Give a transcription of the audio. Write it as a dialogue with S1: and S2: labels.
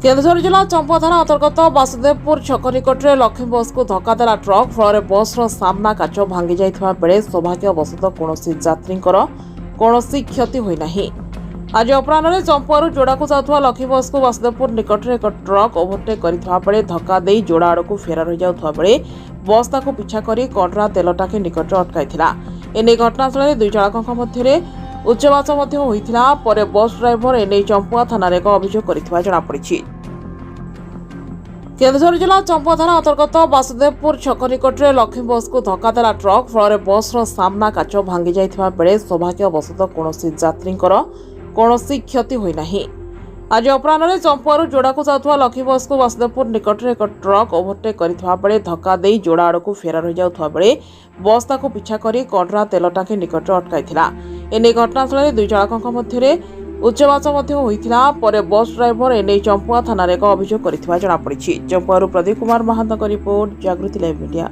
S1: केन्दुझर जिला चंपा थाना अंतर्गत वासुदेवपुर छक निकट में लक्ष्मी बस को धक्का देला ट्रक फल बस सामना काच भांगी जाइथिबा बेले सौभाग्यवशत कौन यात्री कौन क्षति होई नाही। आज अपराह्न चंपारू जोड़ा को जाउथुवा लक्ष्मी बस को वासुदेवपुर निकट में एक ट्रक ओभरटेक करथिबा बेले धक्का देई जोड़ा आड़ को फेरार हो जाउथुवा बेले बस ताको पिछा करी कटरा तेल टाकी निकट अटकाइथिला। एने घटनास्थल दुई चालक मध्य उच्चवाच होइथिला परे बस ड्राइवर एने चंपा थाना एक अभियोग करथिबा जणा पड़िछि। केन्दुझर जिला चंपा थाना अंतर्गत वासुदेवपुर छक निकट में लक्ष्मी बस को धक्का देला ट्रक फल बस सामना काच भांगी जाइथिबा बेले सौभाग्यवशत कौन यात्री कौन क्षति होई नाही। आज अपराह्न चंपारू जोड़ा को जाउथुवा लक्ष्मी बस को वासुदेवपुर निकट में एक ट्रक ओभरटेक करथिबा बेले धक्का देई जोड़ा आड़ को फेरार हो जाउथुवा बेले बस ताको पिछा करी कटरा तेल टाकी निकट अटकाइथिला। एने घटनास्थल दुई चालक मध्य उच्चवाच होइथिला परे बस ड्राइवर एने चंपा थाना एक अभियोग करथिबा जणा पड़िछि। चंपारू प्रदीप कुमार महांत रिपोर्ट जागृति लाइव मीडिया।